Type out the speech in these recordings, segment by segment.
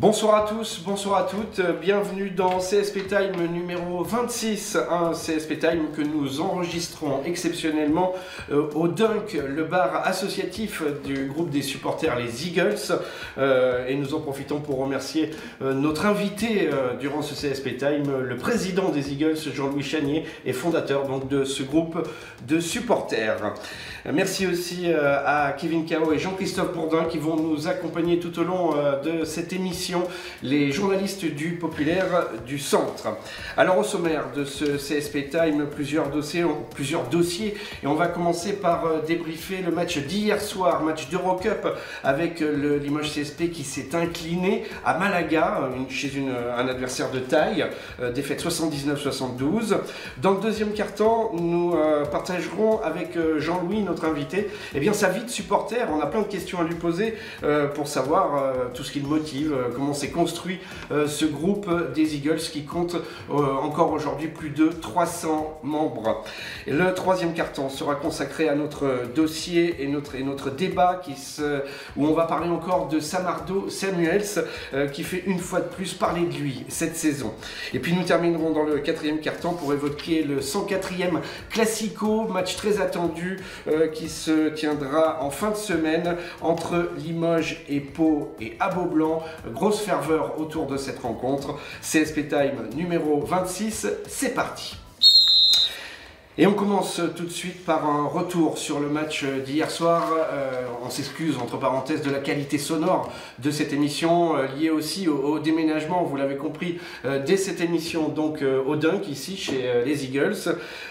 Bonsoir à tous, bonsoir à toutes, bienvenue dans CSP Time numéro 26, un CSP Time que nous enregistrons exceptionnellement au Dunk, le bar associatif du groupe des supporters les Eagles, et nous en profitons pour remercier notre invité durant ce CSP Time, le président des Eagles, Jean-Louis Chanier, et fondateur donc de ce groupe de supporters. Merci aussi à Kevin Cao et Jean-Christophe Bourdin qui vont nous accompagner tout au long de cette émission, les journalistes du Populaire du Centre. Alors au sommaire de ce CSP Time, plusieurs dossiers, et on va commencer par débriefer le match d'hier soir, match d'Eurocup avec le Limoges CSP qui s'est incliné à Malaga, chez un adversaire de taille, défaite 79-72. Dans le deuxième quart-temps, nous partagerons avec Jean-Louis, notre invité, sa vie de supporter. On a plein de questions à lui poser pour savoir tout ce qui le motive, comment s'est construit ce groupe des Eagles qui compte encore aujourd'hui plus de 300 membres. Et le troisième carton sera consacré à notre dossier et notre débat où on va parler encore de Samardo Samuels qui fait une fois de plus parler de lui cette saison. Et puis nous terminerons dans le quatrième carton pour évoquer le 104e Classico, match très attendu qui se tiendra en fin de semaine entre Limoges et Pau et Aboblan. Grosse ferveur autour de cette rencontre. CSP Time numéro 26, c'est parti. Et on commence tout de suite par un retour sur le match d'hier soir. On s'excuse, entre parenthèses, de la qualité sonore de cette émission, liée aussi au déménagement, vous l'avez compris, dès cette émission, donc au Dunk, ici, chez les Eagles.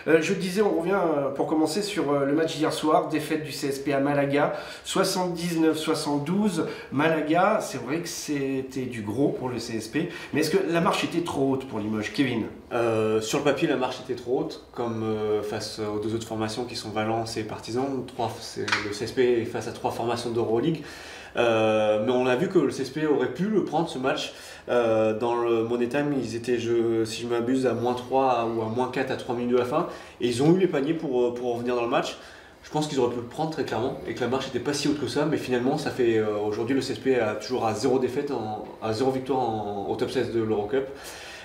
Je disais, on revient pour commencer sur le match d'hier soir, défaite du CSP à Malaga, 79-72. Malaga, c'est vrai que c'était du gros pour le CSP, mais est-ce que la marche était trop haute pour Limoges, Kevin? Sur le papier, la marche était trop haute, comme face aux deux autres formations qui sont Valence et Partizan. Le CSP est face à 3 formations d'Euroleague. Mais on a vu que le CSP aurait pu le prendre ce match. Dans le Money Time, ils étaient, si je m'abuse, à -3 ou à -4 à 3 minutes de la fin. Et ils ont eu les paniers pour revenir dans le match. Je pense qu'ils auraient pu le prendre très clairement et que la marche n'était pas si haute que ça. Mais finalement, ça fait aujourd'hui le CSP a toujours à 0 défaite, à 0 victoire au top 16 de l'Eurocup.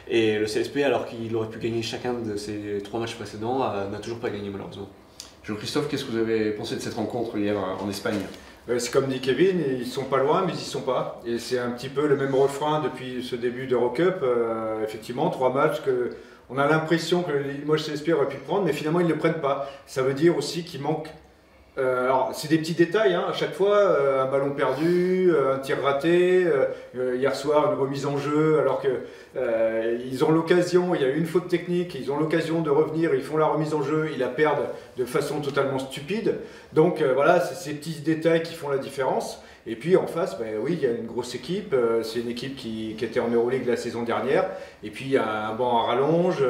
Et le CSP, alors qu'il aurait pu gagner chacun de ses 3 matchs précédents, n'a toujours pas gagné malheureusement. Jean-Christophe, qu'est-ce que vous avez pensé de cette rencontre hier en Espagne? C'est comme dit Kevin, ils sont pas loin mais ils y sont pas. Et c'est un petit peu le même refrain depuis ce début d'Eurocup. Effectivement, 3 matchs que on a l'impression que le Limoges CSP aurait pu prendre, mais finalement ils ne le prennent pas. Ça veut dire aussi qu'il manque. Alors c'est des petits détails, hein, à chaque fois, un ballon perdu, un tir raté, hier soir une remise en jeu alors que ils ont l'occasion, il y a eu une faute technique, ils ont l'occasion de revenir, ils font la remise en jeu, ils la perdent de façon totalement stupide. Donc voilà, c'est ces petits détails qui font la différence. Et puis en face, oui, il y a une grosse équipe, c'est une équipe qui était en Euroleague la saison dernière, et puis il y a un banc à rallonge,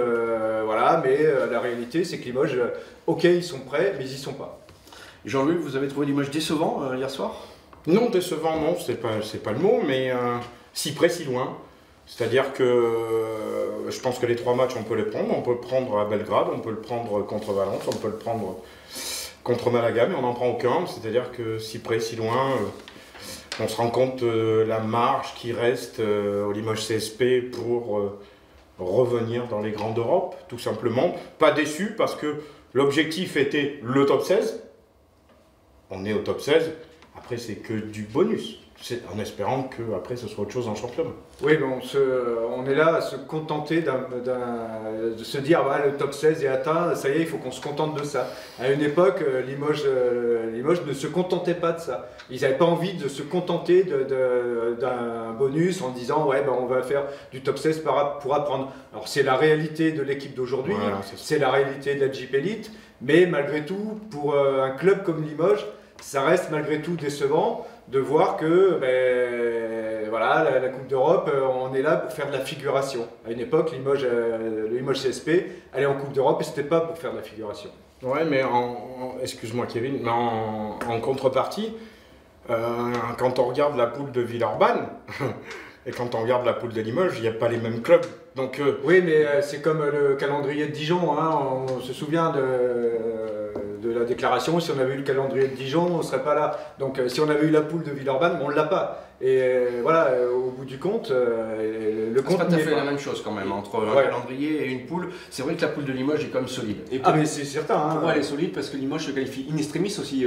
voilà, mais la réalité c'est que Limoges, ok, ils sont prêts, mais ils y sont pas. Jean-Luc, vous avez trouvé Limoges décevant hier soir? Non, décevant, non, c'est pas le mot, mais si près, si loin. C'est-à-dire que je pense que les 3 matchs, on peut les prendre. On peut le prendre à Belgrade, on peut le prendre contre Valence, on peut le prendre contre Malaga, mais on n'en prend aucun. C'est-à-dire que si près, si loin, on se rend compte de la marge qui reste au Limoges CSP pour revenir dans les grands d'Europe, tout simplement. Pas déçu parce que l'objectif était le top 16. On est au top 16, après c'est que du bonus, en espérant qu'après ce soit autre chose en championnat. Oui, mais on est là à se contenter de se dire bah, le top 16 est atteint, ça y est, il faut qu'on se contente de ça. À une époque, Limoges ne se contentait pas de ça. Ils n'avaient pas envie de se contenter d'un bonus en disant ouais, on va faire du top 16 pour apprendre. Alors c'est la réalité de l'équipe d'aujourd'hui, voilà, c'est la réalité de la Jeep Elite, mais malgré tout, pour un club comme Limoges, ça reste malgré tout décevant de voir que voilà, la Coupe d'Europe, on est là pour faire de la figuration. À une époque, le Limoges CSP allait en Coupe d'Europe et c'était pas pour faire de la figuration. Ouais, mais excuse-moi Kevin, mais en contrepartie, quand on regarde la poule de Villeurbanne et quand on regarde la poule de Limoges, il n'y a pas les mêmes clubs. Donc, oui, mais c'est comme le calendrier de Dijon, hein, on se souvient de la déclaration, si on avait eu le calendrier de Dijon, on ne serait pas là. Donc si on avait eu la poule de Villeurbanne, on ne l'a pas. Et voilà, au bout du compte, le C'est compte pas tout à n'y est fait la pas. même chose quand même, entre un calendrier et une poule. C'est vrai que la poule de Limoges est quand même solide. Et Ah mais c'est certain. pour Hein. moi, elle est solide parce que Limoges se qualifie in extremis aussi.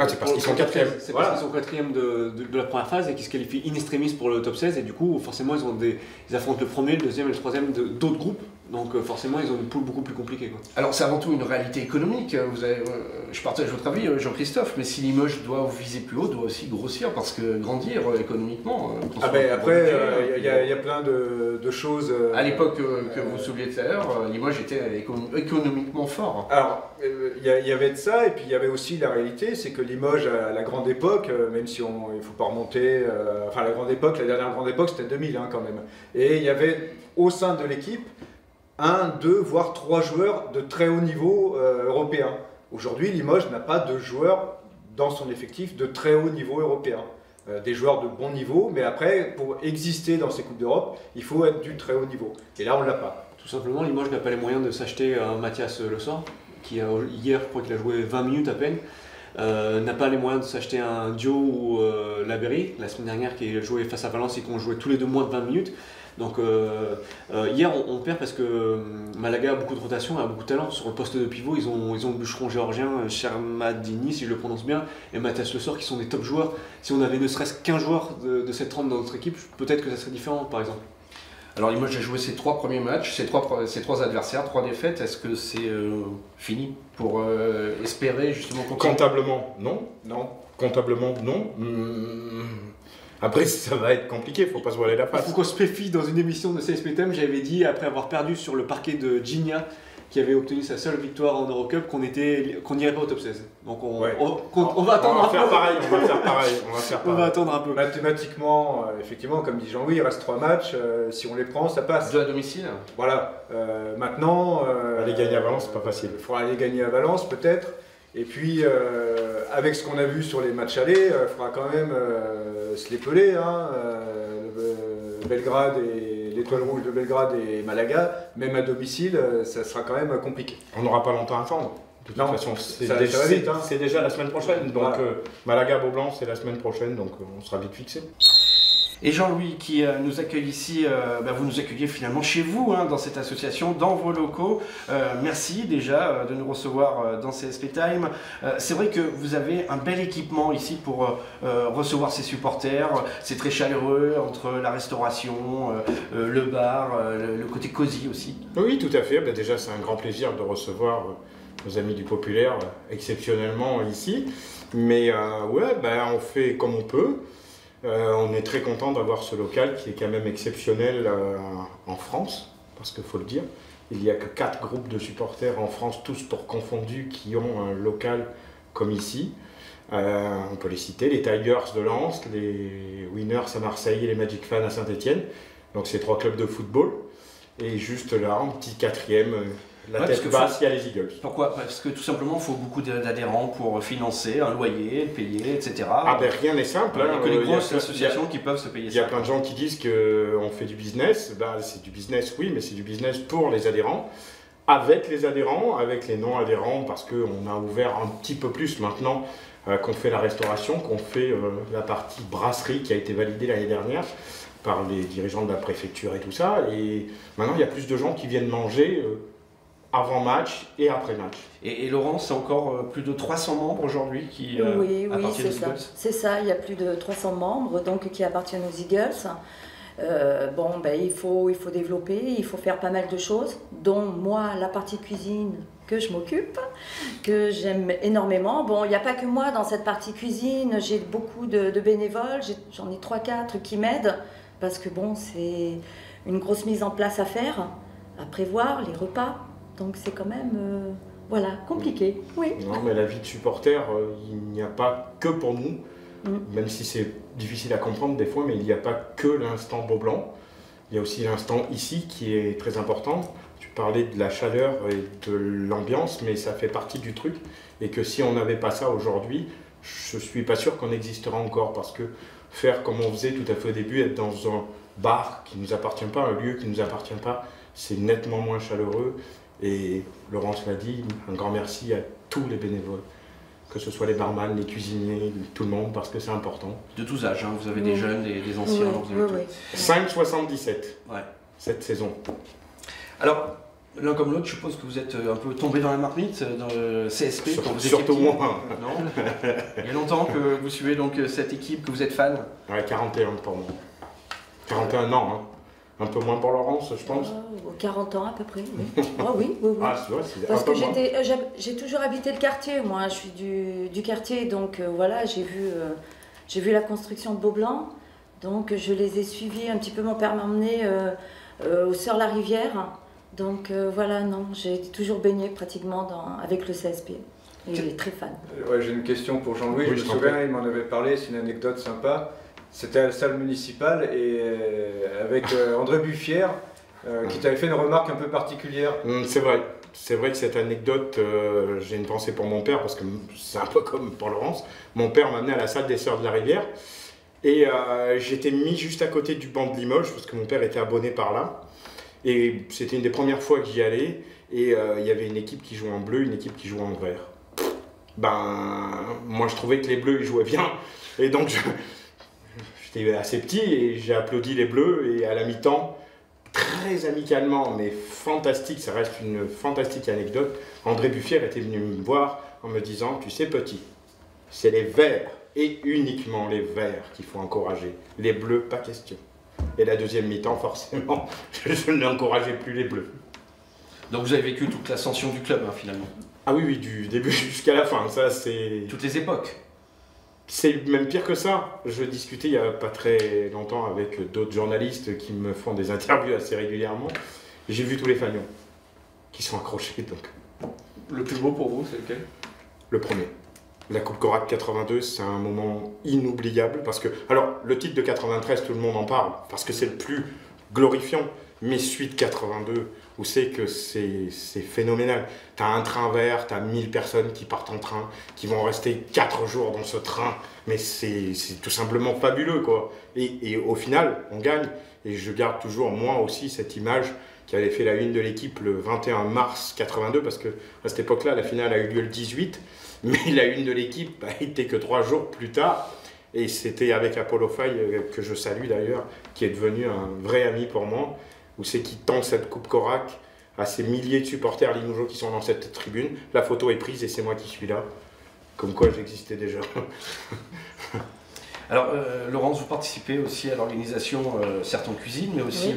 c'est parce qu'ils sont quatrième. C'est Voilà. parce qu'ils sont quatrième de la première phase et qu'ils se qualifient in extremis pour le top 16. Et du coup, forcément, ils affrontent le premier, le deuxième et le troisième d'autres groupes. Donc forcément, ils ont une poule beaucoup plus compliquée, quoi. Alors c'est avant tout une réalité économique. Je partage votre avis, Jean-Christophe, mais si Limoges doit viser plus haut, doit aussi grossir parce que grandir économiquement. Ah ben après, il y a plein de choses. À l'époque que vous souliez tout à l'heure, Limoges était économiquement fort. Alors, il y avait de ça, et puis il y avait aussi la réalité, c'est que Limoges, à la grande époque, même si il ne faut pas remonter, enfin la grande époque, la dernière grande époque c'était 2000 quand même. Et il y avait au sein de l'équipe 1, 2, voire 3 joueurs de très haut niveau européen. Aujourd'hui, Limoges n'a pas de joueurs dans son effectif de très haut niveau européen. Des joueurs de bon niveau, mais après, pour exister dans ces Coupes d'Europe, il faut être du très haut niveau. Et là, on ne l'a pas. Tout simplement, Limoges n'a pas les moyens de s'acheter un Mathias Le Sort, qui hier, je crois qu'il a joué 20 minutes à peine. N'a pas les moyens de s'acheter un Dio ou Labéry, la semaine dernière, qui a joué face à Valence et qui ont joué tous les deux moins de 20 minutes. Donc hier on perd parce que Malaga a beaucoup de rotation, a beaucoup de talent. Sur le poste de pivot, ils ont le bûcheron géorgien Chermadini, si je le prononce bien, et Mathias Le Sort qui sont des top joueurs. Si on avait ne serait-ce qu'un joueur de cette trempe dans notre équipe, peut-être que ça serait différent par exemple. Alors Limoges a joué ses 3 premiers matchs, ses trois adversaires, 3 défaites. Est-ce que c'est fini pour espérer justement continuer? Comptablement, non. Non. Comptablement, non. Après, ça va être compliqué, faut pas se voiler la Il face. faut qu'on se méfie. Dans une émission de CSP Thème, j'avais dit, après avoir perdu sur le parquet de Gigna, qui avait obtenu sa seule victoire en Eurocup, qu'on n'irait pas au top 16. Donc on va attendre On va un faire peu. pareil, on va faire pareil. On va attendre un peu. Mathématiquement, effectivement, comme dit Jean-Louis, il reste 3 matchs. Si on les prend, ça passe. 2 à domicile. Voilà. Maintenant, Aller gagner à Valence, c'est pas facile. il faudra aller gagner à Valence peut-être. Et puis, avec ce qu'on a vu sur les matchs allés, il faudra quand même se les peler. Hein, Belgrade et l'Étoile Rouge de Belgrade et Malaga, même à domicile, ça sera quand même compliqué. On n'aura pas longtemps à attendre. De toute Non, façon, c'est ça va vite, hein. déjà la semaine prochaine. Donc Voilà. Malaga, Beaublanc, c'est la semaine prochaine, donc on sera vite fixé. Et Jean-Louis qui nous accueille ici, vous nous accueillez finalement chez vous, hein, dans cette association, dans vos locaux. Merci déjà de nous recevoir dans CSP Time. C'est vrai que vous avez un bel équipement ici pour recevoir ces supporters. C'est très chaleureux entre la restauration, le bar, le côté cosy aussi. Oui, tout à fait. Ben, déjà, c'est un grand plaisir de recevoir nos amis du Populaire exceptionnellement ici. Mais on fait comme on peut. On est très content d'avoir ce local qui est quand même exceptionnel en France, parce qu'il faut le dire. Il n'y a que 4 groupes de supporters en France, tous sport confondus, qui ont un local comme ici. On peut les citer, les Tigers de Lens, les Winners à Marseille et les Magic Fans à Saint-Etienne. Donc c'est 3 clubs de football. Et juste là, en petit 4e, la tête basse, il y a les Eagles. Pourquoi? Parce que tout simplement, il faut beaucoup d'adhérents pour financer un loyer, payer, etc. Ah ben rien n'est simple. Il n'y a que les grosses Il y a- associations qui peuvent se payer Il y a ça. plein de gens qui disent qu'on fait du business. C'est du business, oui, mais c'est du business pour les adhérents. Avec les adhérents, avec les non-adhérents, parce qu'on a ouvert un petit peu plus maintenant qu'on fait la restauration, qu'on fait la partie brasserie qui a été validée l'année dernière par les dirigeants de la préfecture et tout ça. Et maintenant, il y a plus de gens qui viennent manger avant match et après match. Et Laurent, c'est encore plus de 300 membres aujourd'hui qui Oui, appartiennent c'est aux ça. Eagles. C'est ça, il y a plus de 300 membres donc, qui appartiennent aux Eagles. Il faut développer, il faut faire pas mal de choses, dont moi, la partie cuisine que je m'occupe, que j'aime énormément. Bon, il n'y a pas que moi dans cette partie cuisine, j'ai beaucoup de bénévoles, j'en ai 3-4 qui m'aident, parce que bon, c'est une grosse mise en place à faire, à prévoir, les repas, donc c'est quand même... compliqué, oui. Non, mais la vie de supporter, il n'y a pas que pour nous, même si c'est difficile à comprendre des fois, mais il n'y a pas que l'instant Beaublanc. Il y a aussi l'instant ici qui est très important. Tu parlais de la chaleur et de l'ambiance, mais ça fait partie du truc. Et que si on n'avait pas ça aujourd'hui, je ne suis pas sûr qu'on existera encore. Parce que faire comme on faisait tout à fait au début, être dans un bar qui ne nous appartient pas, un lieu qui ne nous appartient pas, c'est nettement moins chaleureux. Et Laurence l'a dit, un grand merci à tous les bénévoles que ce soit les barman, les cuisiniers, tout le monde, parce que c'est important. De tous âges, hein. Vous avez des jeunes, des anciens. Vous avez tout. 5,77 Ouais. cette saison. Alors, l'un comme l'autre, je suppose que vous êtes un peu tombé dans la marmite, dans le CSP. Quand vous étiez Surtout petit. moi. Non. Il y a longtemps que vous suivez donc cette équipe, que vous êtes fan. Ouais, 41 pour moi. 41 ans, hein. Un peu moins pour Laurence, je pense. 40 ans à peu près, oui. Ah oui, oui, oui. Ah, c'est vrai, c'est Parce un peu que moins. j'ai toujours habité le quartier, moi, je suis du quartier, donc voilà, j'ai vu la construction de Beaublanc, donc je les ai suivis un petit peu, mon père m'a emmené au Sœurs-la-Rivière, donc voilà, non, j'ai toujours baigné pratiquement avec le CSP, et il est très fan. Ouais, j'ai une question pour Jean-Louis, Oui, je je me t'en souviens, il m'en avait parlé, c'est une anecdote sympa. C'était à la salle municipale et avec André Buffière qui t'avait fait une remarque un peu particulière. C'est vrai. C'est vrai que cette anecdote, j'ai une pensée pour mon père, parce que c'est un peu comme pour Laurence. Mon père m'a amené à la salle des Sœurs de la Rivière et j'étais mis juste à côté du banc de Limoges, parce que mon père était abonné par là. Et c'était une des premières fois que j'y allais et il y avait une équipe qui jouait en bleu, une équipe qui jouait en vert. Ben, moi je trouvais que les bleus ils jouaient bien et donc j'étais assez petit et j'ai applaudi les bleus et à la mi-temps, très amicalement, mais fantastique, ça reste une fantastique anecdote, André Buffière était venu me voir en me disant, tu sais petit, c'est les verts et uniquement les verts qu'il faut encourager, les bleus pas question. Et la deuxième mi-temps, forcément, je n'encourageais plus les bleus. Donc vous avez vécu toute l'ascension du club, hein, finalement. Ah oui, oui, du début jusqu'à la fin, ça c'est... Toutes les époques. C'est même pire que ça. Je discutais il n'y a pas très longtemps avec d'autres journalistes qui me font des interviews assez régulièrement. J'ai vu tous les fanions qui sont accrochés. Donc. Le plus beau pour vous, c'est lequel? Le premier. La Coupe Corac 82, c'est un moment inoubliable parce que... Alors, le titre de 93, tout le monde en parle parce que c'est le plus glorifiant. Mais suite 82, où c'est que c'est phénoménal. Tu as un train vert, tu as 1000 personnes qui partent en train, qui vont rester 4 jours dans ce train. Mais c'est tout simplement fabuleux, quoi. Et au final, on gagne. Et je garde toujours, moi aussi, cette image qui avait fait la une de l'équipe le 21 mars 82, parce que à cette époque-là, la finale a eu lieu le 18. Mais la une de l'équipe a été que 3 jours plus tard. Et c'était avec Apollo Faye, que je salue d'ailleurs, qui est devenu un vrai ami pour moi, où c'est qui tend cette Coupe Corac à ces milliers de supporters limougeaux qui sont dans cette tribune. La photo est prise et c'est moi qui suis là. Comme quoi j'existais déjà. Alors, Laurence, vous participez aussi à l'organisation, certes en cuisine, mais aussi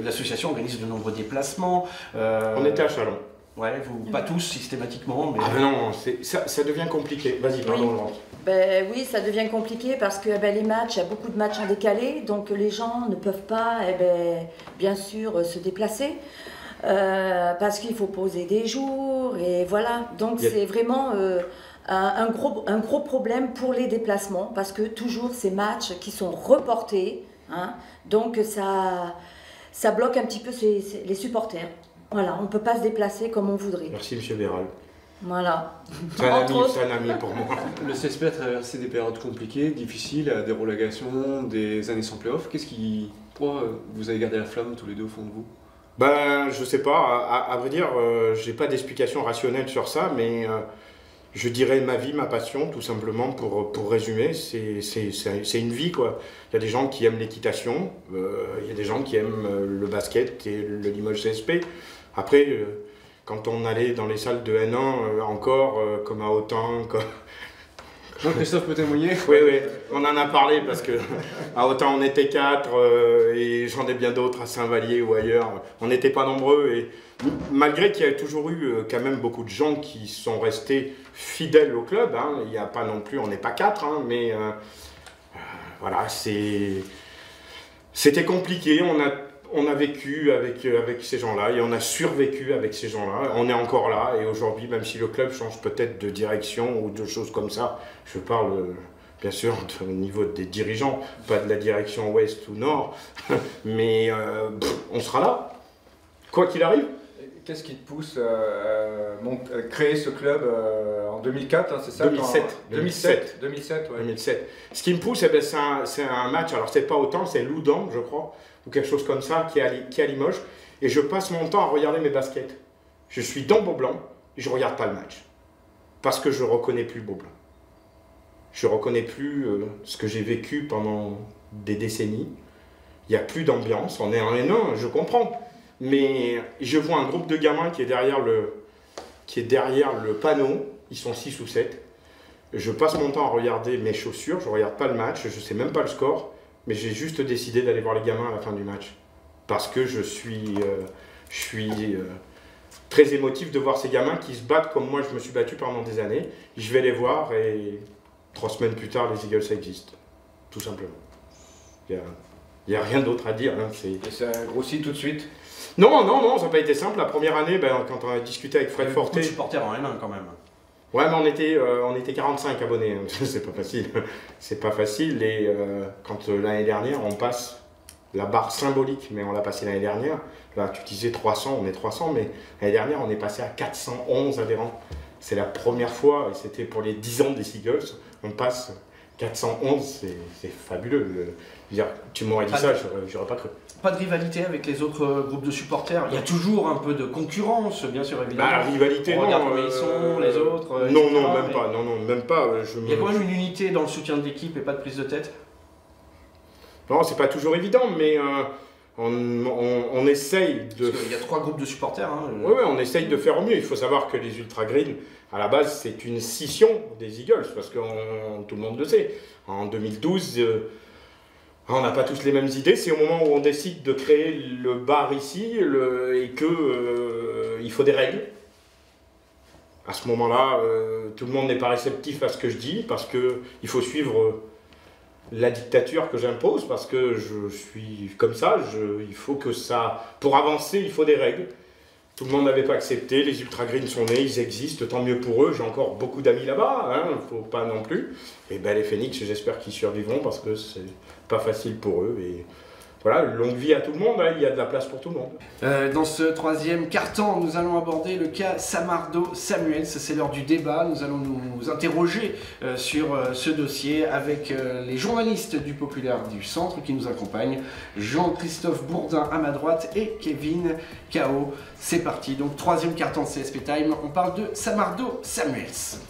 l'association organise de nombreux déplacements. On était à Chalon. Ouais, vous, pas tous systématiquement, mais... Ah ben non, ça devient compliqué. Vas-y, pardon, Laurence. Ben oui, ça devient compliqué parce que les matchs, il y a beaucoup de matchs en décalé, donc les gens ne peuvent pas, bien sûr, se déplacer parce qu'il faut poser des jours et voilà. Donc c'est vraiment un gros problème pour les déplacements parce que toujours ces matchs qui sont reportés, hein, donc ça bloque un petit peu les supporters. Voilà, on ne peut pas se déplacer comme on voudrait. Merci, monsieur Véral. Voilà. C'est un ami pour moi. Le CSP a traversé des périodes compliquées, difficiles, des relégations, des années sans play-off. Pourquoi vous avez gardé la flamme tous les deux au fond de vous? Ben, je sais pas. À vrai dire, j'ai pas d'explication rationnelle sur ça, mais je dirais ma vie, ma passion, tout simplement, pour résumer. C'est une vie, quoi. Il y a des gens qui aiment l'équitation, il y a des gens qui aiment le basket et le Limoges CSP. Après, quand on allait dans les salles de N1, encore, comme à Autun, Jean-Christophe peut témoigner? Oui, on en a parlé parce que à Autun on était 4 et j'en ai bien d'autres à Saint-Vallier ou ailleurs. On n'était pas nombreux et malgré qu'il y a toujours eu quand même beaucoup de gens qui sont restés fidèles au club, hein, il n'y a pas non plus, on n'est pas 4, hein, mais voilà, c'était compliqué. On a vécu avec ces gens-là et on a survécu avec ces gens-là. On est encore là et aujourd'hui, même si le club change peut-être de direction ou de choses comme ça, je parle bien sûr au niveau des dirigeants, pas de la direction ouest ou nord, mais on sera là, quoi qu'il arrive. Qu'est-ce qui te pousse à créer ce club en 2004, hein, c'est ça? 2007. 2007, ouais. 2007. Ce qui me pousse, c'est un match, alors c'est pas autant, c'est Loudan, je crois, ou quelque chose comme ça, qui est à Limoges, et je passe mon temps à regarder mes baskets. Je suis dans Beaublanc, et je regarde pas le match. parce que je reconnais plus Beaublanc. Je reconnais plus ce que j'ai vécu pendant des décennies. Il n'y a plus d'ambiance, on est en N1, je comprends. Mais je vois un groupe de gamins qui est derrière le panneau, ils sont 6 ou 7. Je passe mon temps à regarder mes chaussures, je ne regarde pas le match, je ne sais même pas le score, mais j'ai juste décidé d'aller voir les gamins à la fin du match. Parce que je suis très émotif de voir ces gamins qui se battent comme moi je me suis battu pendant des années. Je vais les voir et 3 semaines plus tard, les Eagles existent. Tout simplement. Il n'y a rien d'autre à dire. Hein, et ça a grossi tout de suite? Non, ça n'a pas été simple. La première année, quand on a discuté avec Fred Forte... Beaucoup de supporters en N1 quand même. Ouais, mais on était 45 abonnés. C'est pas facile. C'est pas facile. Et quand l'année dernière, on passe la barre symbolique, mais on l'a passé l'année dernière. Là, tu disais 300, on est 300, mais l'année dernière, on est passé à 411 adhérents. C'est la première fois, et c'était pour les 10 ans des Eagles, on passe 411, c'est fabuleux. Tu m'aurais dit ça, j'aurais pas cru. Pas de rivalité avec les autres groupes de supporters. Il y a toujours un peu de concurrence, bien sûr, évidemment. Bah, rivalité, on regarde comment ils sont, les autres. Non, etc., même pas. Non, même pas. Il y a quand même une unité dans le soutien de l'équipe et pas de prise de tête. Non, c'est pas toujours évident, mais on essaye de... Parce qu'il y a 3 groupes de supporters. Hein. Oui, on essaye de faire au mieux. Il faut savoir que les Ultra Green, à la base, c'est une scission des Eagles, parce que tout le monde le sait. En 2012... on n'a pas tous les mêmes idées, c'est au moment où on décide de créer le bar ici et qu'il faut des règles. À ce moment-là, tout le monde n'est pas réceptif à ce que je dis parce qu'il faut suivre la dictature que j'impose parce que je suis comme ça, il faut que ça... Pour avancer, il faut des règles. Tout le monde n'avait pas accepté, les Ultra Green sont nés, ils existent, tant mieux pour eux, j'ai encore beaucoup d'amis là-bas, il ne faut pas non plus. Et les Phoenix, j'espère qu'ils survivront parce que c'est pas facile pour eux. Et voilà, longue vie à tout le monde, il y a de la place pour tout le monde. Dans ce 3e quart-temps, nous allons aborder le cas Samardo Samuels, c'est l'heure du débat, nous allons nous interroger sur ce dossier avec les journalistes du Populaire du Centre qui nous accompagnent, Jean-Christophe Bourdin à ma droite et Kevin Cao. C'est parti, donc 3e quart-temps de CSP Time, on parle de Samardo Samuels.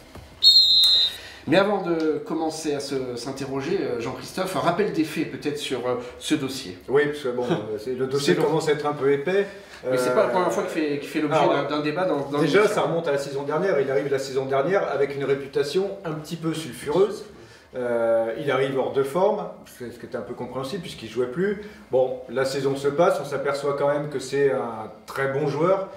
Mais avant de commencer à s'interroger, Jean-Christophe, un rappel des faits peut-être sur ce dossier. Oui, parce que bon, le dossier commence à être un peu épais. Mais c'est pas la première fois qu'il fait l'objet d'un débat dans déjà, ça remonte à la saison dernière. Il arrive la saison dernière avec une réputation un petit peu sulfureuse. Il arrive hors de forme, ce qui était un peu compréhensible puisqu'il ne jouait plus. Bon, la saison se passe, on s'aperçoit quand même que c'est un très bon joueur.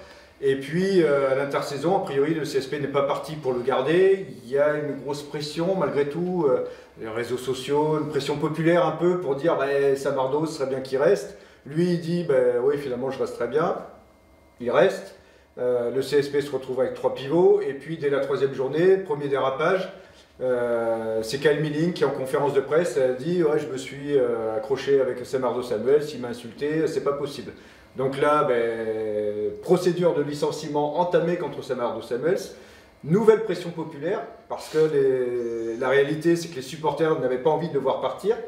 Et puis, à l'intersaison, a priori, le CSP n'est pas parti pour le garder. Il y a une grosse pression, malgré tout, les réseaux sociaux, une pression populaire un peu pour dire Samardo, ce serait bien qu'il reste. Lui, il dit oui, finalement, je reste très bien. Il reste. Le CSP se retrouve avec 3 pivots. Et puis, dès la 3e journée, premier dérapage, c'est Kyle Milling qui, en conférence de presse, a dit je me suis accroché avec Samardo Samuels, il m'a insulté, c'est pas possible. Donc là, procédure de licenciement entamée contre Samardo Samuels. Nouvelle pression populaire, parce que la réalité, c'est que les supporters n'avaient pas envie de le voir partir.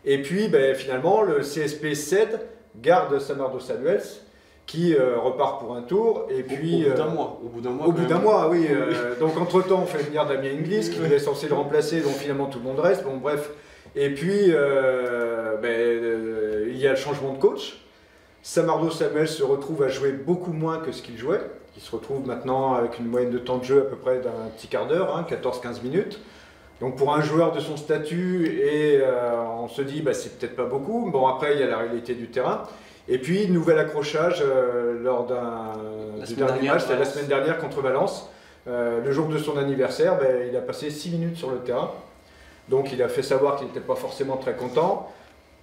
Et puis, finalement, le CSP cède, garde Samardo Samuels, qui repart pour un tour. Et puis, au bout d'un mois. Au bout d'un moa, oui. Donc, entre-temps, on fait venir Damien Inglis, qui est censé le remplacer, donc finalement, tout le monde reste. Bon, bref. Et puis, il y a le changement de coach. Samardo Samuels se retrouve à jouer beaucoup moins que ce qu'il jouait. Il se retrouve maintenant avec une moyenne de temps de jeu à peu près d'un petit quart d'heure, 14-15 minutes. Donc pour un joueur de son statut, on se dit c'est peut-être pas beaucoup. Bon, après il y a la réalité du terrain. Et puis nouvel accrochage lors du dernier match, c'était la semaine dernière contre Valence. Le jour de son anniversaire, il a passé 6 minutes sur le terrain. Donc il a fait savoir qu'il n'était pas forcément très content.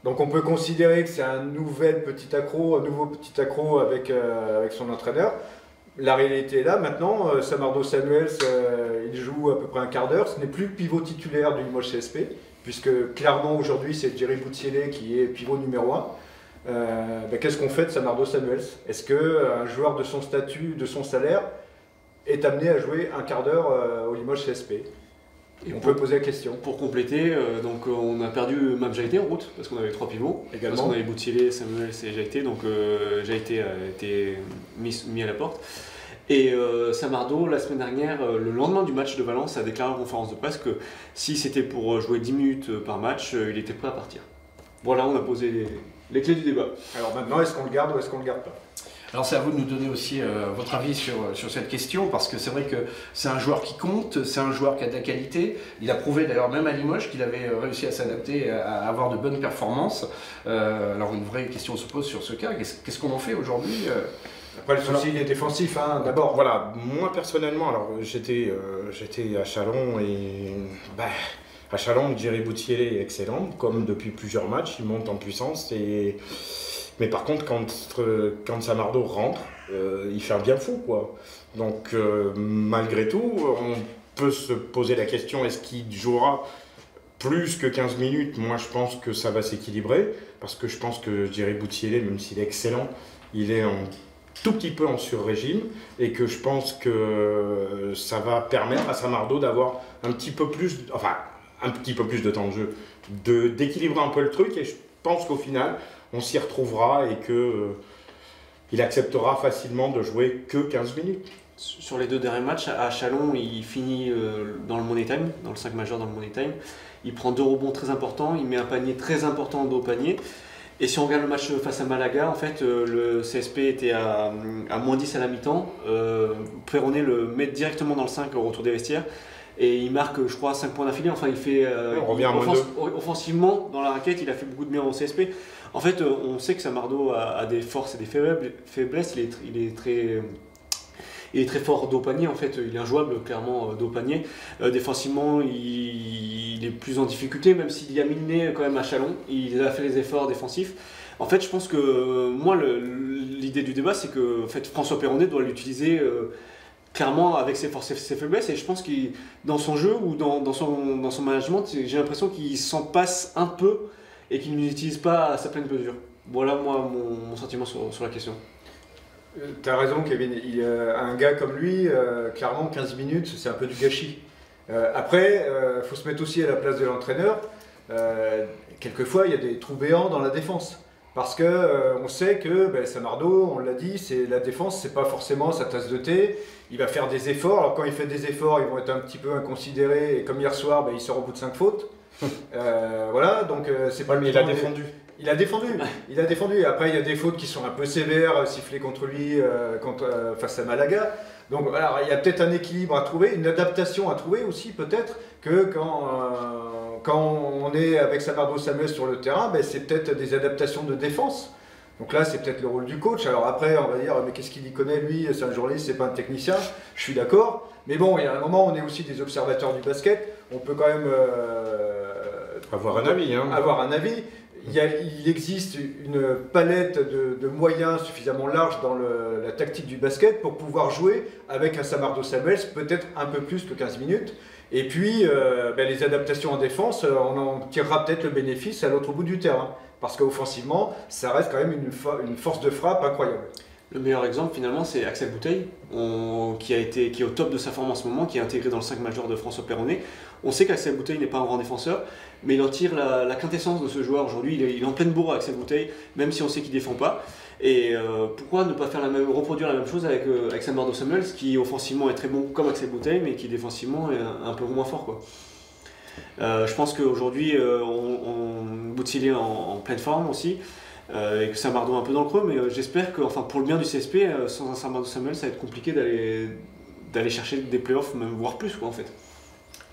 Donc on peut considérer que c'est un nouveau petit accro avec son entraîneur. La réalité est là, maintenant, Samardo Samuels, il joue à peu près un quart d'heure. Ce n'est plus le pivot titulaire du Limoges CSP, puisque clairement aujourd'hui c'est Jerry Boutielé qui est pivot numéro 1. Qu'est-ce qu'on fait de Samardo Samuels? Est-ce qu'un joueur de son statut, de son salaire, est amené à jouer un quart d'heure au Limoges CSP? Et on peut poser la question. Pour compléter, donc on a perdu même Jaïté en route, parce qu'on avait 3 pivots. Également. Parce qu'on avait Boutielé, Samuels et Jaïté, donc Jaïté a été mis à la porte. Et Samardo, la semaine dernière, le lendemain du match de Valence, a déclaré en conférence de presse que si c'était pour jouer 10 minutes par match, il était prêt à partir. Voilà, on a posé les clés du débat. Alors maintenant, est-ce qu'on le garde ou est-ce qu'on le garde pas? Alors c'est à vous de nous donner aussi votre avis sur cette question, parce que c'est vrai que c'est un joueur qui compte, c'est un joueur qui a de la qualité. Il a prouvé d'ailleurs même à Limoges qu'il avait réussi à s'adapter, à avoir de bonnes performances. Alors une vraie question se pose sur ce cas. Qu'est-ce qu'on en fait aujourd'hui Après, le souci, il est défensif, hein, d'abord. Voilà, moi personnellement, alors j'étais à Chalon et à Chalon, Djeri Boutsielé est excellent, comme depuis plusieurs matchs, il monte en puissance. Mais par contre, quand Samardo rentre, il fait un bien fou, quoi. Donc malgré tout, on peut se poser la question, est-ce qu'il jouera plus que 15 minutes? Moi, je pense que ça va s'équilibrer, parce que je pense que Djeri Boutsielé, même s'il est excellent, il est tout petit peu en sur-régime, et que je pense que ça va permettre à Samardo d'avoir un petit peu plus de temps de jeu, d'équilibrer un peu le truc, et je pense qu'au final, on s'y retrouvera et qu'il acceptera facilement de jouer que 15 minutes. Sur les 2 derniers matchs, à Chalon, il finit dans le Money Time, dans le 5 majeur dans le Money Time. Il prend 2 rebonds très importants, il met un panier très important au panier. Et si on regarde le match face à Malaga, en fait, le CSP était à moins 10 à la mi-temps. Perronnet le met directement dans le 5 au retour des vestiaires. Et il marque, je crois, 5 points d'affilée. Enfin, il fait. On revient à moins 2. Offensivement, dans la raquette, il a fait beaucoup de bien au CSP. En fait, on sait que Samardo a des forces et des faiblesses. Il est très fort dos panier, en fait, il est injouable clairement dos panier. Défensivement, il est plus en difficulté, même s'il a miné quand même à Chalon, il a fait les efforts défensifs. En fait, je pense que moi, l'idée du débat, c'est que en fait, François Perronnet doit l'utiliser clairement avec ses forces et ses faiblesses, et je pense que dans son jeu ou dans son management, j'ai l'impression qu'il s'en passe un peu et qu'il ne l'utilise pas à sa pleine mesure. Voilà moi mon sentiment sur la question. Tu as raison, Kevin. Un gars comme lui, clairement, 15 minutes, c'est un peu du gâchis. Après, il faut se mettre aussi à la place de l'entraîneur. Quelquefois, il y a des trous béants dans la défense. Parce qu'on sait que Samardo, on l'a dit, la défense, c'est pas forcément sa tasse de thé. Il va faire des efforts. Alors quand il fait des efforts, ils vont être un petit peu inconsidérés. Et comme hier soir, il sort au bout de 5 fautes. Voilà, donc c'est pas mais il a défendu. Il a défendu. Après, il y a des fautes qui sont un peu sévères, sifflées contre lui face à Malaga. Donc voilà, il y a peut-être un équilibre à trouver, une adaptation à trouver aussi peut-être, que quand on est avec Samardo Samuel sur le terrain, c'est peut-être des adaptations de défense. Donc là, c'est peut-être le rôle du coach. Alors après, on va dire, mais qu'est-ce qu'il y connaît lui? C'est un journaliste, c'est pas un technicien. Je suis d'accord. Mais bon, il y a un moment, on est aussi des observateurs du basket. On peut quand même avoir un avis. Avoir un avis. Il existe une palette de moyens suffisamment large dans la tactique du basket pour pouvoir jouer avec un Samardo Samuels peut-être un peu plus que 15 minutes. Et puis, les adaptations en défense, on en tirera peut-être le bénéfice à l'autre bout du terrain. Parce qu'offensivement, ça reste quand même une force de frappe incroyable. Le meilleur exemple finalement c'est Axel Bouteille, qui est au top de sa forme en ce moment, qui est intégré dans le 5 majeur de François Perronnet. On sait qu'Axel Bouteille n'est pas un grand défenseur, mais il en tire la quintessence de ce joueur aujourd'hui. Il est en pleine bourre Axel Bouteille, même si on sait qu'il ne défend pas. Et pourquoi ne pas reproduire la même chose avec Samardo Samuels, qui offensivement est très bon comme Axel Bouteille, mais qui défensivement est un peu moins fort, quoi. Je pense qu'aujourd'hui, Boutsielé est en pleine forme aussi, et que Samardo un peu dans le creux, mais j'espère que, pour le bien du CSP, sans un Samardo Samuel, ça va être compliqué d'aller chercher des playoffs, même voire plus, quoi, en fait.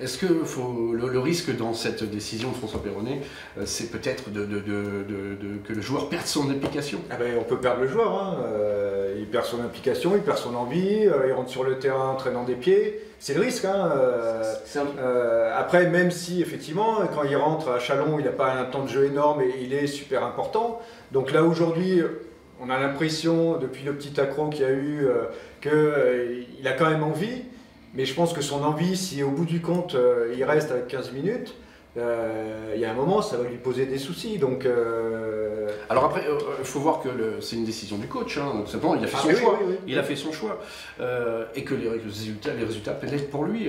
Est-ce que le risque dans cette décision de François Perronnet, c'est peut-être que le joueur perde son implication? On peut perdre le joueur, hein. Il perd son implication, il perd son envie, il rentre sur le terrain en traînant des pieds. C'est le risque. Hein. Après, même si effectivement, quand il rentre à Chalon, il n'a pas un temps de jeu énorme et il est super important. Donc là aujourd'hui, on a l'impression, depuis le petit accro qu'il y a eu, qu'il a quand même envie. Mais je pense que son envie, si au bout du compte, il reste avec 15 minutes, il y a un moment, ça va lui poser des soucis. Donc, alors après, il faut voir que c'est une décision du coach. Hein, donc simplement, il a fait son choix. Oui. Il a fait son choix. Et que les résultats plaident pour lui.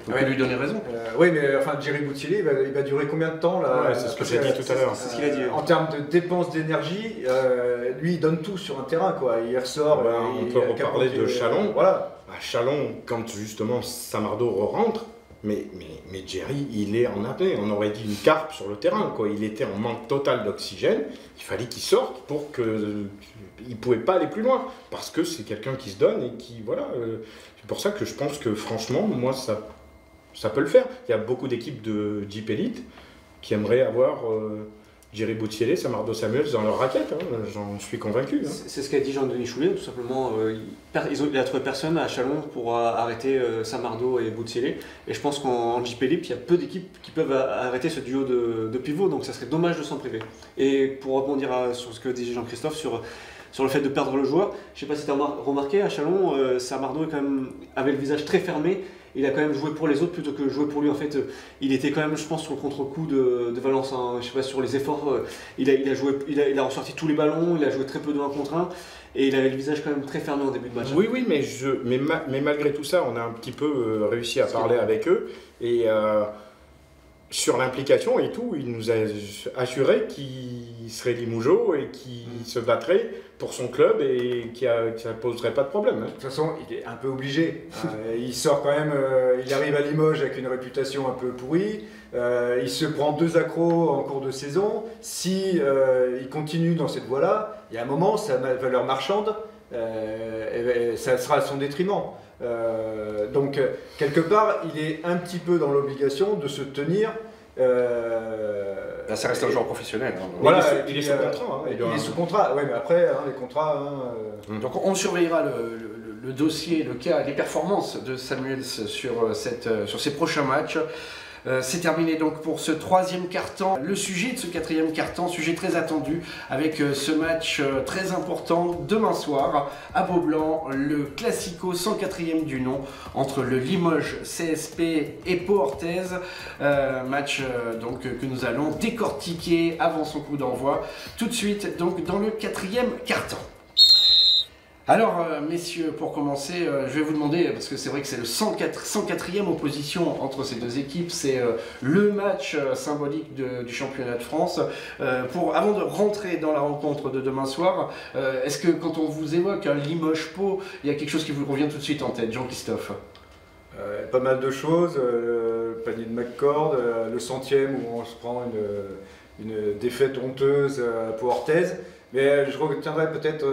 On peut lui donner raison. Oui, mais enfin, Jerry Boutielé, il va durer combien de temps là? C'est ce que j'ai dit tout à l'heure. C'est ce qu'il a dit. En termes de dépenses d'énergie, lui, il donne tout sur un terrain, quoi. Il ressort. On peut reparler de Chalon. Voilà. À Chalon, quand justement Samardo rentre, mais Jerry, il est en apnée. On aurait dit une carpe sur le terrain, quoi. Il était en manque total d'oxygène. Il fallait qu'il sorte pour que. Il ne pouvait pas aller plus loin. Parce que c'est quelqu'un qui se donne et qui. Voilà. C'est pour ça que je pense que franchement, moi, ça peut le faire. Il y a beaucoup d'équipes de Jeep Elite qui aimeraient avoir Jerry Boutielé, Samardo Samuels dans leur raquette. J'en suis convaincu. C'est ce qu'a dit Jean-Denis Choulet, tout simplement. Il a trouvé personne à Chalon pour arrêter Samardo et Boutielé. Et je pense qu'en Jeep Elite, il y a peu d'équipes qui peuvent arrêter ce duo de pivots. Donc ça serait dommage de s'en priver. Et pour rebondir sur ce que disait Jean-Christophe, sur le fait de perdre le joueur, je ne sais pas si tu as remarqué, à Chalon, Samardo avait le visage très fermé. Il a quand même joué pour les autres plutôt que jouer pour lui. En fait, il était quand même, je pense, sur le contre-coup de Valence. Hein. Je sais pas, sur les efforts, il a ressorti tous les ballons, il a joué très peu de 1 contre 1 et il avait le visage quand même très fermé en début de match. Oui, mais malgré tout ça, on a un petit peu réussi à parler avec eux et sur l'implication et tout, il nous a assuré qu'il serait Limoujo et qu'il se battrait pour son club et que ça ne poserait pas de problème. De toute façon, il est un peu obligé. Il sort quand même, il arrive à Limoges avec une réputation un peu pourrie. Il se prend 2 accros en cours de saison. Si il continue dans cette voie-là, il y a un moment, sa valeur marchande, ça sera à son détriment. Donc, quelque part, il est un petit peu dans l'obligation de se tenir. Là, ça reste un joueur professionnel. Hein. Voilà, il est sous contrat. Il est sous contrat, oui, mais après, les contrats. Donc, on surveillera le dossier, le cas, les performances de Samuels sur ces prochains matchs. C'est terminé donc pour ce 3e quart-temps. Le sujet de ce 4e quart-temps, sujet très attendu, avec ce match très important demain soir à Beaublanc, le Classico 104e du nom entre le Limoges CSP et Pau Orthez. Match donc que nous allons décortiquer avant son coup d'envoi. Tout de suite donc dans le 4e quart-temps. Alors, messieurs, pour commencer, je vais vous demander, parce que c'est vrai que c'est le 104e opposition entre ces deux équipes, c'est le match symbolique du championnat de France. Avant de rentrer dans la rencontre de demain soir, est-ce que quand on vous évoque un Limoges-Pau, il y a quelque chose qui vous revient tout de suite en tête, Jean-Christophe? Pas mal de choses, le panier de McCord, le 100e où on se prend une défaite honteuse pour Orthez. Mais je retiendrai peut-être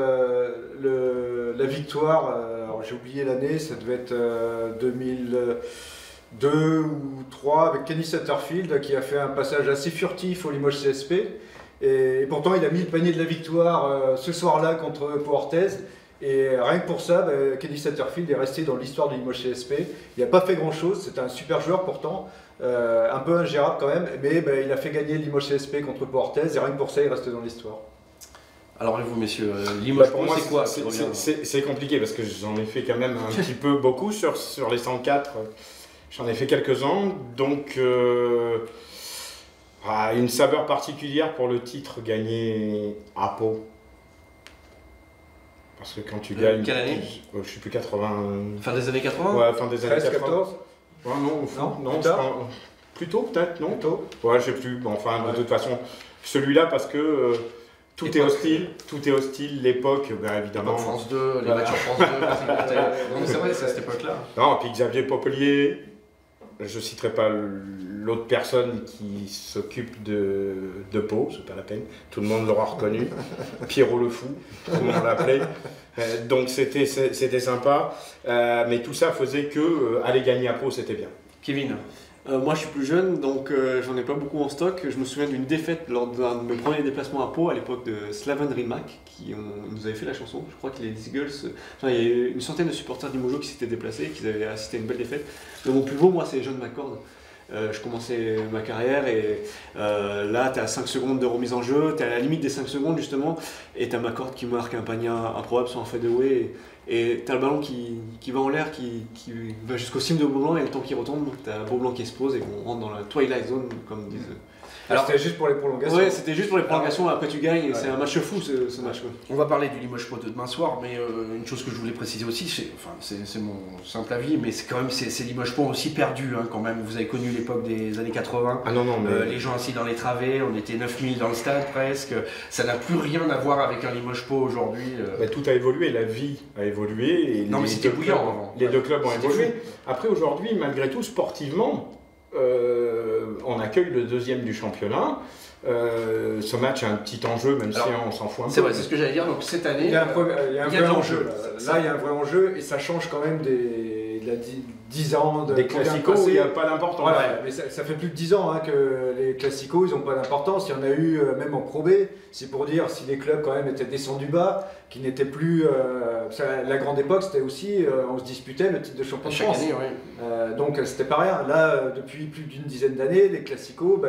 la victoire, alors j'ai oublié l'année, ça devait être 2002 ou 2003 avec Kenny Satterfield qui a fait un passage assez furtif au Limoges CSP. Et pourtant il a mis le panier de la victoire ce soir-là contre Pau Orthez. Et rien que pour ça, Kenny Satterfield est resté dans l'histoire du Limoges CSP. Il n'a pas fait grand-chose, c'est un super joueur pourtant, un peu ingérable quand même, mais il a fait gagner le Limoges CSP contre Pau Orthez et rien que pour ça il reste dans l'histoire. Alors et vous messieurs, Limoges pour moi c'est quoi? C'est compliqué parce que j'en ai fait quand même un petit peu beaucoup sur les 104. J'en ai fait quelques-uns, donc une saveur particulière pour le titre gagné à Pau. Parce que quand tu gagnes... Quelle année? Je sais plus, 80... Fin des années 80? Ouais, fin des années 13, 80. 14 Ouais, non, plus tôt peut-être, non? Plutôt. Ouais, je sais plus, enfin de toute façon, celui-là parce que... Tout est hostile, l'époque, évidemment. France 2, les matchs en France 2. Non, c'est vrai, c'est à cette époque-là. Non, puis Xavier Popelier, je ne citerai pas l'autre personne qui s'occupe de Pau, c'est pas la peine, tout le monde l'aura reconnu. Pierrot le Fou, tout le monde l'appelait. Donc c'était sympa, mais tout ça faisait que aller gagner à Pau, c'était bien. Kevin? Moi je suis plus jeune, donc j'en ai pas beaucoup en stock. Je me souviens d'une défaite lors d'un de mes premiers déplacements à Pau à l'époque de Slaven Rimac qui nous avait fait la chanson. Je crois que les Eagles, il y a une centaine de supporters du Mojo qui s'étaient déplacés, qui avaient assisté à une belle défaite. Mais mon plus beau, moi, c'est John McCord. Je commençais ma carrière et là tu es à 5 secondes de remise en jeu, tu es à la limite des 5 secondes justement et tu as McCord qui marque un panier improbable sur un fadeaway Et t'as le ballon qui va en l'air, qui va jusqu'au cime de Beaublanc, et le temps qu'il retombe, t'as Beaublanc qui explose et qu'on rentre dans la Twilight Zone, comme disent. Alors c'était juste pour les prolongations. Ouais, c'était juste pour les prolongations, après tu gagnes, c'est un match fou ce match. Ouais. On va parler du Limoges Pau de demain soir, mais une chose que je voulais préciser aussi, c'est mon simple avis, mais c'est quand même ces Limoges Pau aussi perdus quand même. Vous avez connu l'époque des années 80, Ah non, mais... les gens assis dans les travées, on était 9000 dans le stade presque, ça n'a plus rien à voir avec un Limoges Pau aujourd'hui. Tout a évolué, la vie a évolué. Et non mais c'était bouillant avant. Les deux clubs ont C'était évolué. fou. Après aujourd'hui, malgré tout, sportivement, on accueille le 2e du championnat. Ce match a un petit enjeu, même Alors, si on s'en fout un peu. C'est vrai, c'est ce que j'allais dire. Donc cette année, Il y a un vrai enjeu. Ça- Là, il y a un vrai enjeu et ça change quand même de 10 ans Des classicos, il n'y a pas d'importance. Voilà, mais ça fait plus de 10 ans que les classicos, ils n'ont pas d'importance. Il y en a eu même en Pro B. C'est pour dire si les clubs quand même étaient descendus bas, qui n'étaient plus... la grande époque, c'était aussi, on se disputait le titre de champion de chaque France. année, ouais. Donc c'était pas rien. Là, depuis plus d'une dizaine d'années, les classicos,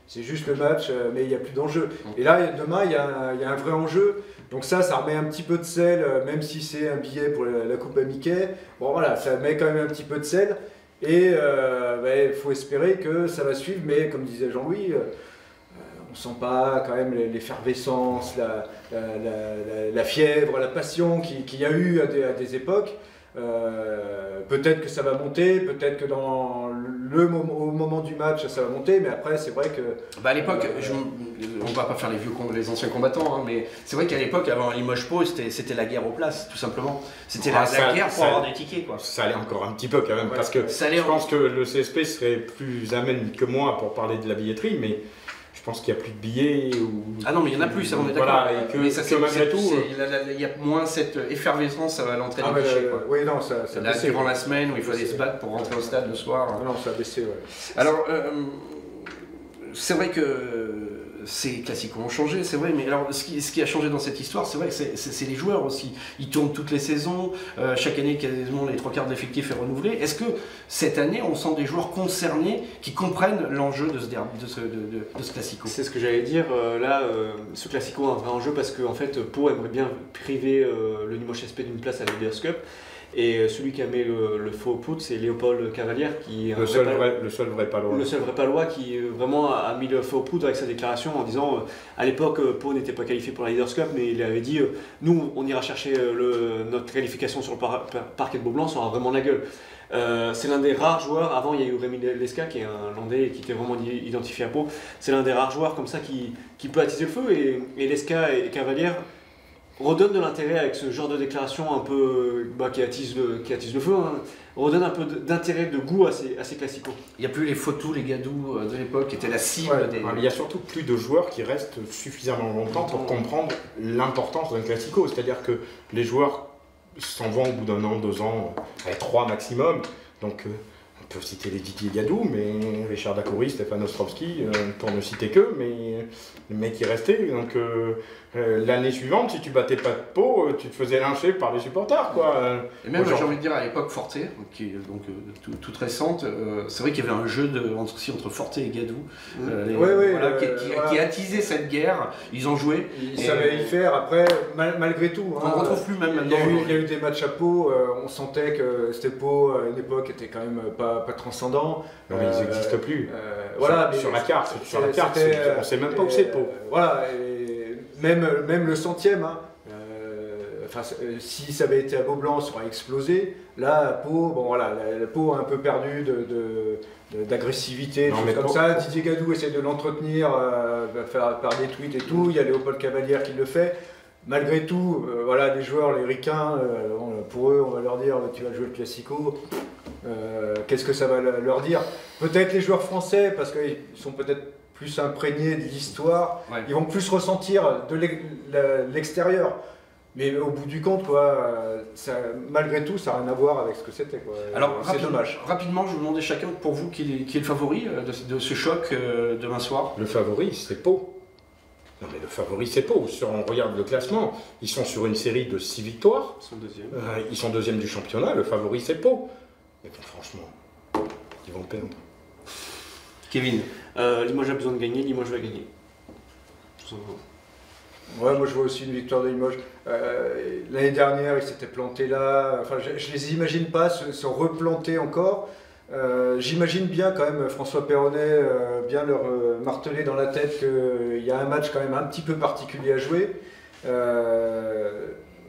c'est juste le match, mais il n'y a plus d'enjeu. Et là, demain, il y a un vrai enjeu. Donc ça remet un petit peu de sel, même si c'est un billet pour la Coupe à Mickey. Bon voilà, ça met quand même un petit peu de sel. Et il faut espérer que ça va suivre. Mais comme disait Jean-Louis, on sent pas quand même l'effervescence, la fièvre, la passion qu'il y a eu à des époques. Peut-être que ça va monter, peut-être que au moment du match ça va monter, mais après c'est vrai que... À l'époque, on va pas faire les anciens combattants, mais c'est vrai qu'à l'époque, avant Limoges Pau, c'était la guerre aux places, tout simplement. C'était la guerre pour avoir des tickets, quoi. Ça allait encore un petit peu quand même, Ouais, parce que je pense que le CSP serait plus amène que moi pour parler de la billetterie, mais je pense qu'il n'y a plus de billets. Ah non, mais il y en a plus, ça on est d'accord. Voilà, et que, mais ça, que malgré tout... il y a moins cette effervescence à l'entrée des mais, guichets, quoi. oui, non, ça a Là, baissé. durant la semaine où il fallait se battre pour rentrer au stade le soir. Non, ça a baissé, ouais. Alors, c'est vrai que ces classiques ont changé, c'est vrai, mais alors ce qui a changé dans cette histoire, c'est vrai que c'est les joueurs aussi. Ils tournent toutes les saisons, chaque année quasiment les 3/4 d'effectifs est renouvelé. Est-ce que cette année on sent des joueurs concernés qui comprennent l'enjeu de ce classico? C'est ce que j'allais dire, ce classico a un vrai enjeu parce que en fait, Pau aimerait bien priver le Limoges SP d'une place à la Leaders Cup. Et celui qui a mis le feu au poudre, c'est Léopold Cavalière, qui est le seul vrai palois. Le seul vrai palois qui vraiment a mis le feu au poudre avec sa déclaration en disant à l'époque Pau n'était pas qualifié pour la Leaders Cup, mais il avait dit nous on ira chercher notre qualification sur le parquet de Beaublanc, ça aura vraiment la gueule. C'est l'un des rares joueurs, avant il y a eu Rémi Lesca qui est un Landais et qui était vraiment identifié à Pau, c'est l'un des rares joueurs comme ça qui peut attiser le feu et Lesca et Cavalière redonne de l'intérêt avec ce genre de déclaration un peu qui attise le feu, redonne un peu d'intérêt, de goût à ces classicos. Il n'y a plus les photos, les gadous de l'époque qui étaient la cible des... Il y a surtout plus de joueurs qui restent suffisamment longtemps pour comprendre l'importance d'un classico. C'est-à-dire que les joueurs s'en vont au bout d'un an, 2 ans, 3 maximum. Donc on peut citer les Didier Gadou, mais Richard Dacoury, Stéphane Ostrovski, pour ne citer que, mais le mec est resté. Donc l'année suivante, si tu battais pas de Pau, tu te faisais lyncher par les supporters, quoi. Et même, j'ai envie de dire, à l'époque Forte, qui est donc toute récente, c'est vrai qu'il y avait un jeu entre Forte et Gadou, qui attisait cette guerre. Ils ont joué. Ils savaient y faire. Après, malgré tout. On ne retrouve plus même maintenant. Il y a eu des matchs à Pau, on sentait que c'était Pau, à une époque, était quand même pas transcendant. Non, mais ils n'existent plus. Voilà, sur la carte, on ne sait même pas où c'est Pau. Voilà, et même le centième, si ça avait été à Beaublanc, ça aurait explosé. Là, à Pau, la Pau a un peu perdu d'agressivité, des choses comme ça. Didier Gadou essaie de l'entretenir par des tweets et tout. Il y a Léopold Cavalière qui le fait. Malgré tout, les joueurs, les ricains, pour eux, on va leur dire tu vas jouer le classico. Qu'est-ce que ça va leur dire? Peut-être les joueurs français, parce qu'ils sont peut-être plus imprégnés de l'histoire, ils vont plus ressentir de l'extérieur. Mais au bout du compte, malgré tout, ça n'a rien à voir avec ce que c'était. Alors, c'est dommage. Rapidement, je vais vous demander chacun pour vous qui est le favori de ce choc demain soir. Le favori, c'est Pau. Non mais le favori c'est Pau. On regarde le classement, ils sont sur une série de 6 victoires. Ils sont deuxième. Ils sont deuxième du championnat, le favori c'est Pau. Mais bon, franchement, ils vont perdre. Kevin. Limoges a besoin de gagner, Limoges va gagner. Tout simplement. Ouais, moi je vois aussi une victoire de Limoges. L'année dernière, ils s'étaient plantés là. Enfin, je les imagine pas se replanter encore. J'imagine bien quand même François Perronnet bien leur marteler dans la tête qu'il y a un match quand même un petit peu particulier à jouer.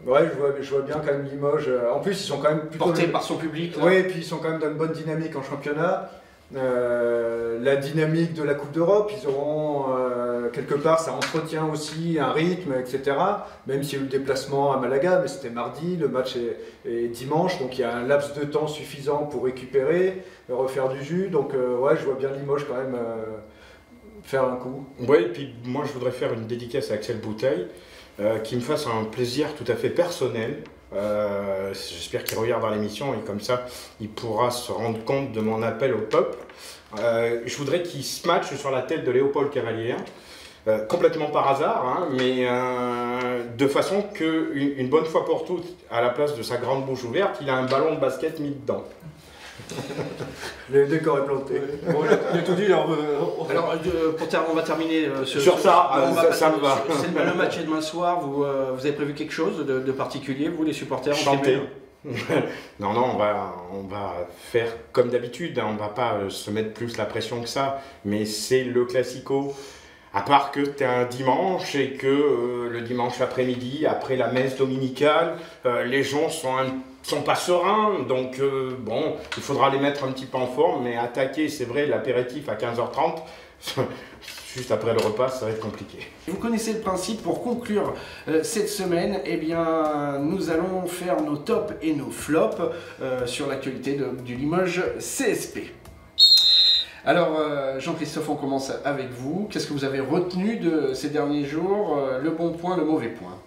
Ouais, je vois bien quand même Limoges. En plus, ils sont quand même plutôt Porté par son public. Là. Oui, et puis ils sont quand même dans une bonne dynamique en championnat. La dynamique de la Coupe d'Europe, ils auront quelque part, ça entretient aussi un rythme, etc. Même s'il y a eu le déplacement à Malaga, mais c'était mardi, le match est dimanche, donc il y a un laps de temps suffisant pour récupérer, refaire du jus. Donc ouais, je vois bien Limoges quand même faire un coup. Oui, et puis moi je voudrais faire une dédicace à Axel Bouteille, qui me fasse un plaisir tout à fait personnel. J'espère qu'il regardera l'émission et comme ça il pourra se rendre compte de mon appel au peuple. Je voudrais qu'il se matche sur la tête de Léopold Cavalier, complètement par hasard, hein, mais de façon qu'une bonne fois pour toutes, à la place de sa grande bouche ouverte, il a un ballon de basket mis dedans. Le décor est planté. Bon, il a tout dit. Alors, On va terminer sur ça, ça me va. Le match est demain soir. Vous avez prévu quelque chose de particulier, vous les supporters? Chanter. Non, on va faire comme d'habitude, hein, on ne va pas se mettre plus la pression que ça, mais c'est le classico. À part que tu es un dimanche et que le dimanche après-midi, après la messe dominicale, les gens sont pas sereins, donc bon, il faudra les mettre un petit peu en forme, mais attaquer, c'est vrai, l'apéritif à 15h30, juste après le repas, ça va être compliqué. Vous connaissez le principe, pour conclure cette semaine, eh bien, nous allons faire nos tops et nos flops sur l'actualité du Limoges CSP. Alors, Jean-Christophe, on commence avec vous. Qu'est-ce que vous avez retenu de ces derniers jours, le bon point, le mauvais point?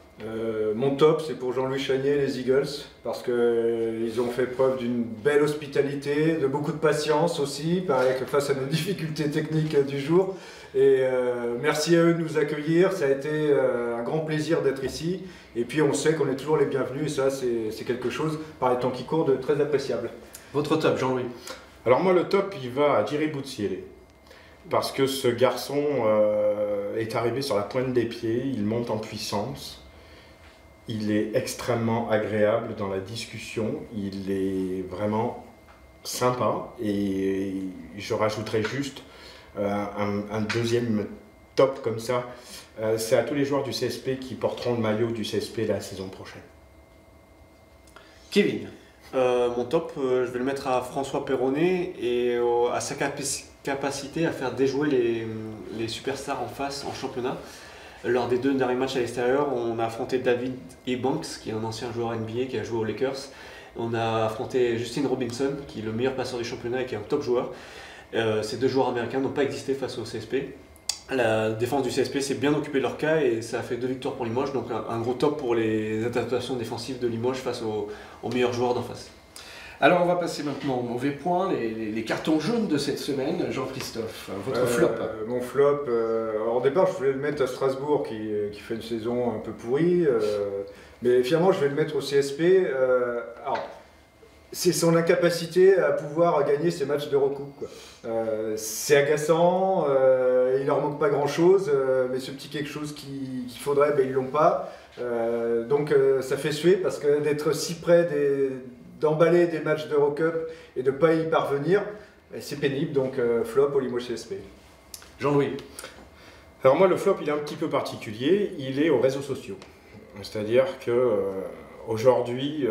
Mon top, c'est pour Jean-Louis Chagnier et les Eagles, parce qu'ils ont fait preuve d'une belle hospitalité, de beaucoup de patience aussi, face à nos difficultés techniques du jour. Et merci à eux de nous accueillir, ça a été un grand plaisir d'être ici. Et puis on sait qu'on est toujours les bienvenus, et ça c'est quelque chose, par les temps qui courent, de très appréciable. Votre top, Jean-Louis? Alors moi, le top, il va à Djiri Boutsielé. Parce que ce garçon est arrivé sur la pointe des pieds, il monte en puissance. Il est extrêmement agréable dans la discussion, il est vraiment sympa. Et je rajouterai juste un deuxième top comme ça. C'est à tous les joueurs du CSP qui porteront le maillot du CSP la saison prochaine. Kevin? Mon top, je vais le mettre à François Perronnet et à sa capacité à faire déjouer les superstars en face en championnat. Lors des 2 derniers matchs à l'extérieur, on a affronté David Ebanks, qui est un ancien joueur NBA qui a joué aux Lakers. On a affronté Justin Robinson, qui est le meilleur passeur du championnat et qui est un top joueur. Ces 2 joueurs américains n'ont pas existé face au CSP. La défense du CSP s'est bien occupée de leur cas et ça a fait 2 victoires pour Limoges, donc un gros top pour les adaptations défensives de Limoges face aux meilleurs joueurs d'en face. Alors on va passer maintenant au mauvais point, les cartons jaunes de cette semaine. Jean-Christophe, votre flop? Mon flop, alors au départ je voulais le mettre à Strasbourg qui fait une saison un peu pourrie, mais finalement je vais le mettre au CSP. Alors, c'est son incapacité à pouvoir gagner ses matchs d'Eurocoupe, quoi. C'est agaçant, il leur manque pas grand chose, mais ce petit quelque chose qu'il faudrait, ben, ils l'ont pas. Donc ça fait suer parce que d'être si près d'emballer des matchs d'Eurocup et de ne pas y parvenir, c'est pénible, donc flop au Limoges CSP. Jean-Louis? Alors moi, le flop, il est un petit peu particulier, il est aux réseaux sociaux. C'est-à-dire que aujourd'hui,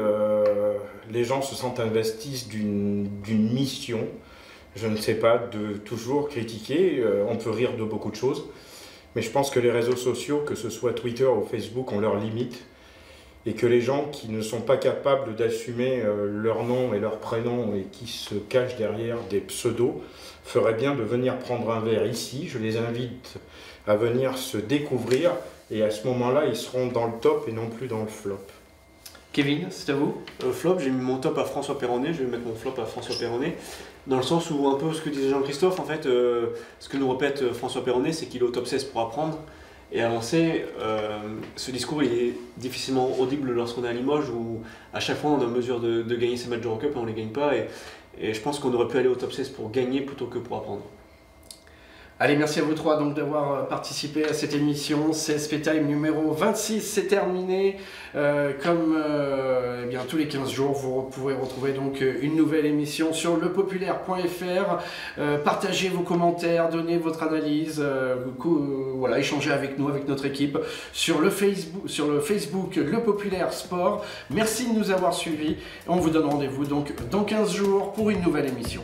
les gens se sentent investis d'une mission, je ne sais pas, de toujours critiquer, on peut rire de beaucoup de choses, mais je pense que les réseaux sociaux, que ce soit Twitter ou Facebook, ont leurs limites, et que les gens qui ne sont pas capables d'assumer leur nom et leur prénom et qui se cachent derrière des pseudos feraient bien de venir prendre un verre ici. Je les invite à venir se découvrir et à ce moment-là, ils seront dans le top et non plus dans le flop. Kevin, c'est à vous? Flop, j'ai mis mon top à François Perronnet, je vais mettre mon flop à François Perronnet, dans le sens où, un peu ce que disait Jean-Christophe, en fait, ce que nous répète François Perronnet, c'est qu'il est au top 16 pour apprendre et avancer. Ce discours il est difficilement audible lorsqu'on est à Limoges, où à chaque fois on est en mesure de gagner ses matchs d'Eurocup et on ne les gagne pas, et je pense qu'on aurait pu aller au top 16 pour gagner plutôt que pour apprendre. Allez, merci à vous trois donc d'avoir participé à cette émission. CSP Time numéro 26, c'est terminé. Comme eh bien, tous les 15 jours, vous pourrez retrouver donc une nouvelle émission sur lepopulaire.fr. Partagez vos commentaires, donnez votre analyse, voilà, échangez avec nous, avec notre équipe sur le Facebook Le Populaire Sport. Merci de nous avoir suivis. On vous donne rendez-vous donc dans 15 jours pour une nouvelle émission.